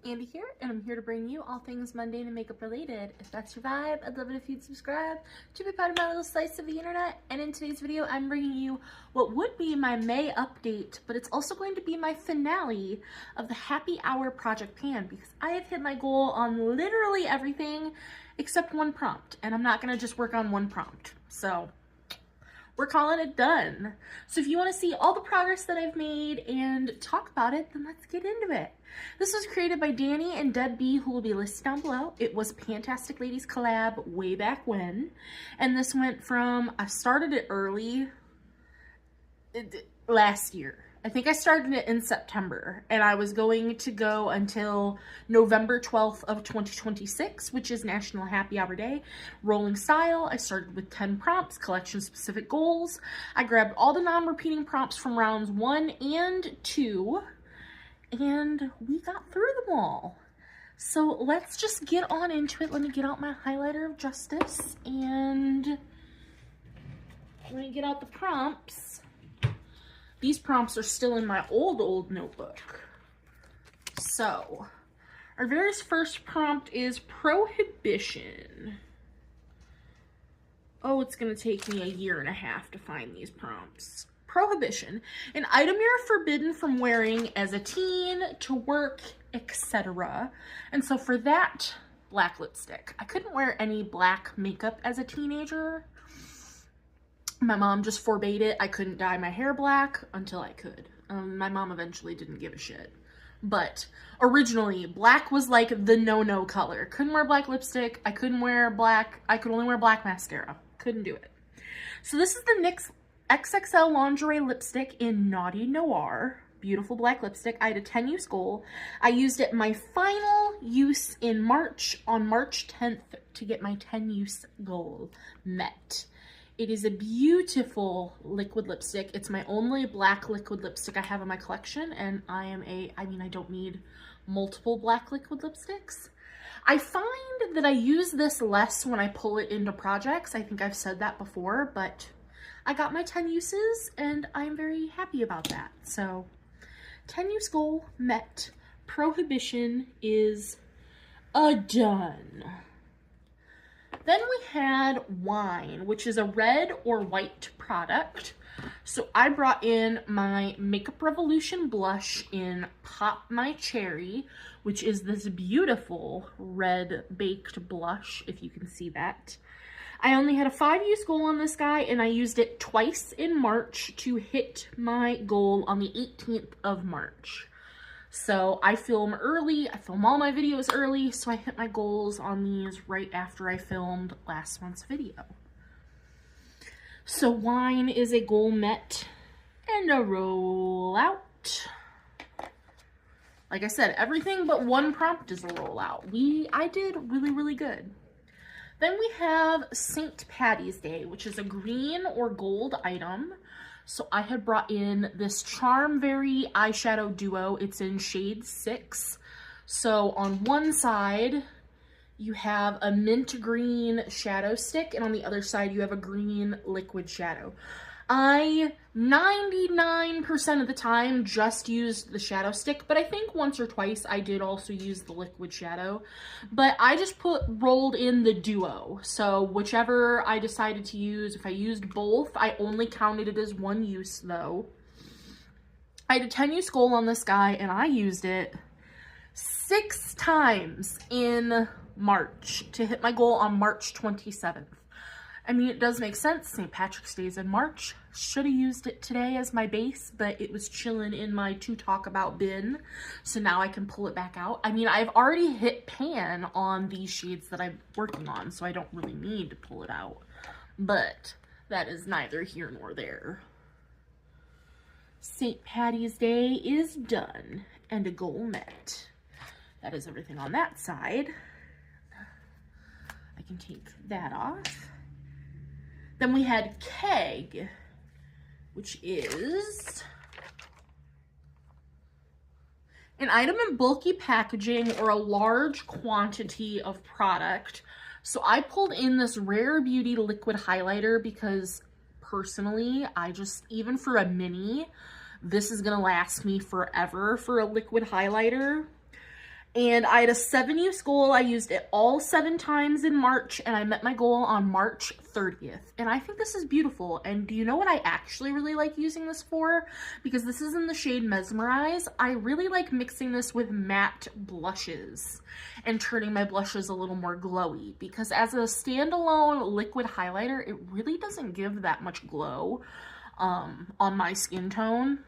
Andy here, and I'm here to bring you all things mundane and makeup related. If that's your vibe, I'd love it if you'd subscribe to be part of my little slice of the internet. And in today's video, I'm bringing you what would be my May update, but it's also going to be my finale of the Happy Hour Project Pan, because I have hit my goal on literally everything except one prompt, and I'm not going to just work on one prompt. So we're calling it done. So if you want to see all the progress that I've made and talk about it, then let's get into it. This was created by Danny and Deb B, who will be listed down below. It was Pantastic Ladies Collab way back when. And this went from, I started it early last year. I think I started it in September, and I was going to go until November 12th of 2026, which is National Happy Hour Day. Rolling style, I started with 10 prompts, collection specific goals. I grabbed all the non-repeating prompts from rounds 1 and 2, and we got through them all. So let's just get on into it. Let me get out my highlighter of justice, and let me get out the prompts. These prompts are still in my old notebook. So, our very first prompt is prohibition. Oh, it's gonna take me a year and a half to find these prompts. Prohibition, an item you're forbidden from wearing as a teen, to work, etc. And so for that, black lipstick. I couldn't wear any black makeup as a teenager. My mom just forbade it. I couldn't dye my hair black until I could. My mom eventually didn't give a shit. But originally, black was like the no-no color. Couldn't wear black lipstick. I couldn't wear black. I could only wear black mascara. Couldn't do it. So this is the NYX XXL Lingerie Lipstick in Naughty Noir. Beautiful black lipstick. I had a 10-use goal. I used it my final use in March, on March 10th, to get my 10-use goal met. It is a beautiful liquid lipstick. It's my only black liquid lipstick I have in my collection, and I don't need multiple black liquid lipsticks. I find that I use this less when I pull it into projects. I think I've said that before, but I got my 10 uses, and I'm very happy about that. So, 10-use goal met. Prohibition is a done. Then we had Wine, which is a red or white product. So I brought in my Makeup Revolution blush in Pop My Cherry, which is this beautiful red baked blush, if you can see that. I only had a 5-use goal on this guy, and I used it twice in March to hit my goal on the 18th of March. So I film early, I film all my videos early, so I hit my goals on these right after I filmed last month's video. So Wine is a goal met and a roll out. Like I said, everything but one prompt is a roll out. I did really good. Then we have St. Patty's Day, which is a green or gold item. So I had brought in this Charm Very eyeshadow duo. It's in shade 6. So on one side, you have a mint green shadow stick, and on the other side, you have a green liquid shadow. I 99% of the time just used the shadow stick, but I think once or twice I did also use the liquid shadow. But I just rolled in the duo. So whichever I decided to use, if I used both, I only counted it as one use though. I had a 10-use goal on this guy, and I used it 6 times in March to hit my goal on March 27th. I mean, it does make sense. St. Patrick's Day is in March. Should have used it today as my base, but it was chilling in my to talk about bin. So now I can pull it back out. I mean, I've already hit pan on these shades that I'm working on, so I don't really need to pull it out. But that is neither here nor there. St. Patty's Day is done and a goal met. That is everything on that side. I can take that off. Then we had Keg, which is an item in bulky packaging or a large quantity of product. So I pulled in this Rare Beauty liquid highlighter because personally, even for a mini, this is gonna last me forever for a liquid highlighter. And I had a 7-use goal. I used it all 7 times in March, and I met my goal on March 30th. And I think this is beautiful. And do you know what I actually really like using this for? Because this is in the shade Mesmerize. I really like mixing this with matte blushes and turning my blushes a little more glowy. Because as a standalone liquid highlighter, it really doesn't give that much glow on my skin tone.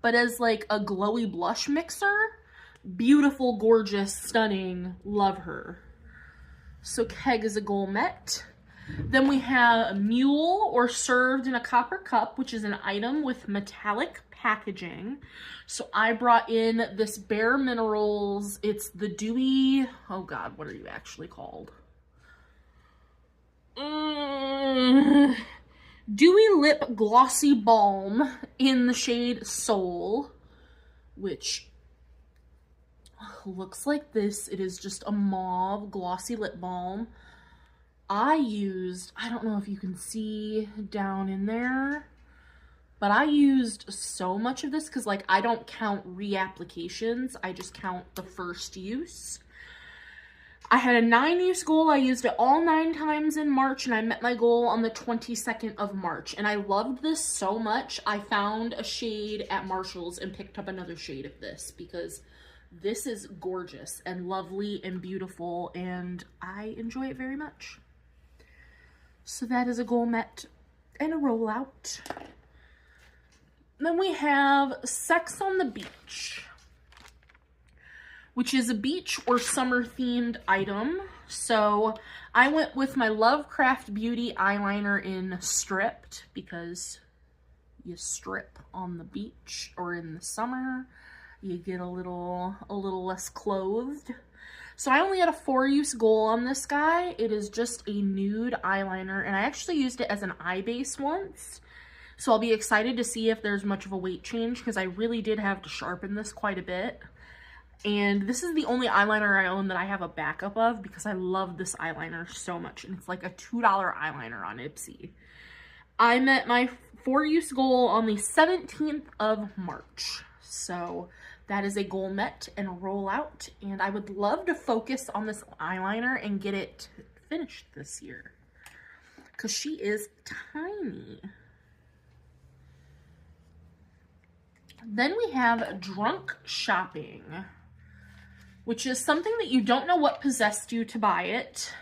But as like a glowy blush mixer, beautiful, gorgeous, stunning, love her. So keg is a goal met. Then we have a mule or served in a copper cup, which is an item with metallic packaging. So I brought in this Bare Minerals. It's the dewy, oh God, what are you actually called? Dewy Lip Glossy Balm in the shade Soul, which looks like this. It is just a mauve glossy lip balm. I don't know if you can see down in there, but I used so much of this because like I don't count reapplications. I just count the first use. I had a 9-use goal. I used it all 9 times in March, and I met my goal on the 22nd of March. And I loved this so much. I found a shade at Marshall's and picked up another shade of this because this is gorgeous and lovely and beautiful, and I enjoy it very much. So that is a goal met and a rollout. Then we have Sex on the Beach, which is a beach or summer themed item. So I went with my Lovecraft Beauty eyeliner in Stripped because you strip on the beach, or in the summer you get a little less clothed. So I only had a 4-use goal on this guy. It is just a nude eyeliner, and I actually used it as an eye base once. So I'll be excited to see if there's much of a weight change, because I really did have to sharpen this quite a bit. And this is the only eyeliner I own that I have a backup of because I love this eyeliner so much. And it's like a $2 eyeliner on Ipsy. I met my 4-use goal on the 17th of March. So that is a goal met and a rollout. And I would love to focus on this eyeliner and get it finished this year, because she is tiny. Then we have Drunk Shopping, which is something that you don't know what possessed you to buy it.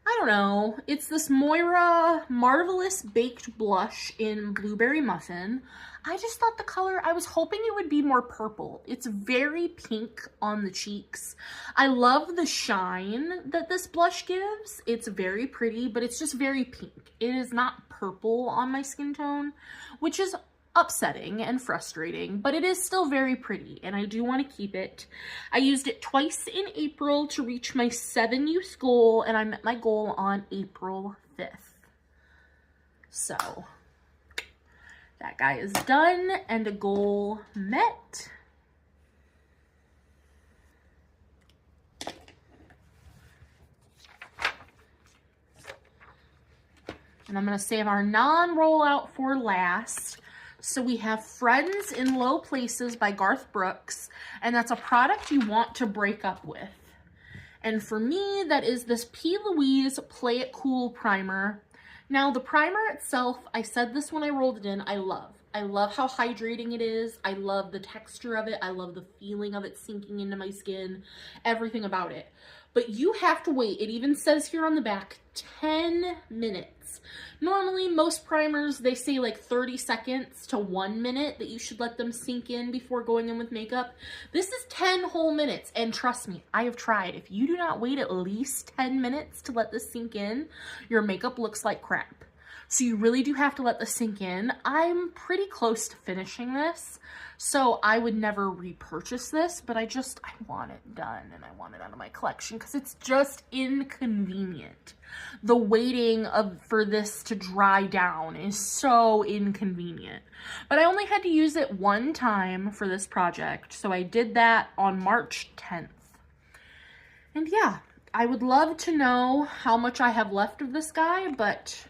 I don't know. It's this Moira Marvelous Baked Blush in Blueberry Muffin. I just thought the color, I was hoping it would be more purple. It's very pink on the cheeks. I love the shine that this blush gives. It's very pretty, but it's just very pink. It is not purple on my skin tone, which is upsetting and frustrating, but it is still very pretty, and I do want to keep it. I used it twice in April to reach my 7-use goal, and I met my goal on April 5th. So that guy is done and a goal met. And I'm going to save our non-rollout for last. So we have Friends in Low Places by Garth Brooks, and that's a product you want to break up with. And for me, that is this P. Louise Play It Cool primer. Now, the primer itself, I said this when I rolled it in, I love. I love how hydrating it is. I love the texture of it. I love the feeling of it sinking into my skin, everything about it. But you have to wait. It even says here on the back, 10 minutes. Normally, most primers, they say like 30 seconds to 1 minute that you should let them sink in before going in with makeup. This is 10 whole minutes, and trust me, I have tried. If you do not wait at least 10 minutes to let this sink in, your makeup looks like crap. So you really do have to let this sink in. I'm pretty close to finishing this, so I would never repurchase this, but I want it done, and I want it out of my collection because it's just inconvenient. The waiting for this to dry down is so inconvenient. But I only had to use it 1 time for this project, so I did that on March 10th. And yeah, I would love to know how much I have left of this guy, but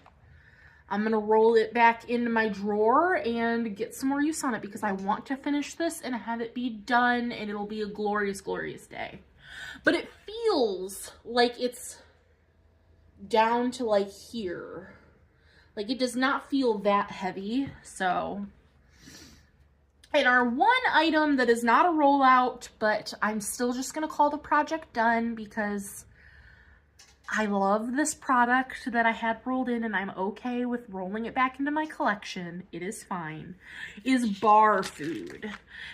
I'm gonna roll it back into my drawer and get some more use on it because I want to finish this and have it be done, and it'll be a glorious, glorious day. But it feels like it's down to like here. Like it does not feel that heavy, so. And our one item that is not a rollout, but I'm still just gonna call the project done because I love this product that I had rolled in and I'm okay with rolling it back into my collection. It is fine. Is bar food.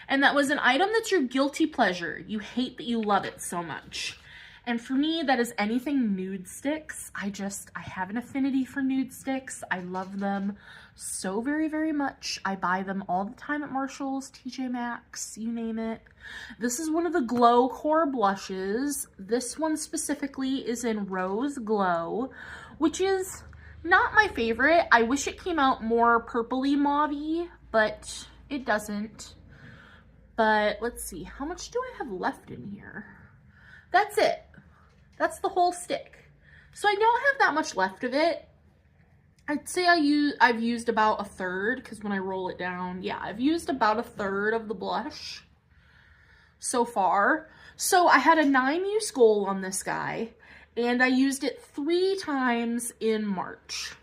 And that was an item that's your guilty pleasure. You hate that you love it so much. And for me, that is anything nude sticks. I have an affinity for nude sticks. I love them so very, very much. I buy them all the time at Marshall's, TJ Maxx, you name it. This is one of the Glow Core blushes. This one specifically is in Rose Glow, which is not my favorite. I wish it came out more purpley mauve-y, but it doesn't. But let's see, how much do I have left in here? That's it. That's the whole stick. So I don't have that much left of it. I'd say I've used about a third, because when I roll it down, yeah, I've used about a third of the blush so far. So I had a 9 use goal on this guy, and I used it 3 times in March.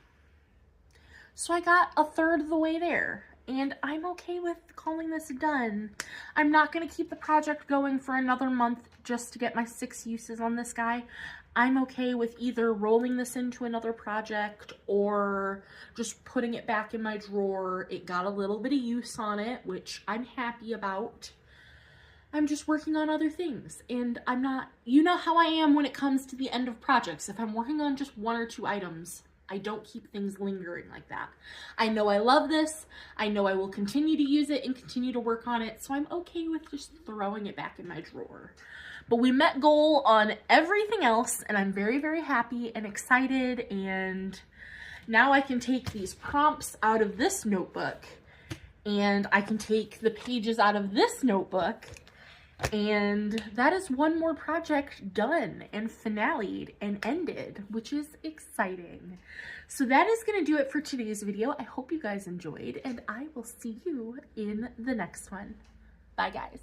So I got a third of the way there, and I'm okay with calling this done. I'm not going to keep the project going for another month just to get my 6 uses on this guy. I'm okay with either rolling this into another project or just putting it back in my drawer. It got a little bit of use on it, which I'm happy about. I'm just working on other things, and I'm not, you know how I am when it comes to the end of projects. If I'm working on just 1 or 2 items, I don't keep things lingering like that. I know I love this. I know I will continue to use it and continue to work on it, so I'm okay with just throwing it back in my drawer. But we met goal on everything else, and I'm very, very happy and excited, and now I can take these prompts out of this notebook, and I can take the pages out of this notebook, and that is one more project done and finale'd and ended, which is exciting. So that is going to do it for today's video. I hope you guys enjoyed, and I will see you in the next one. Bye, guys.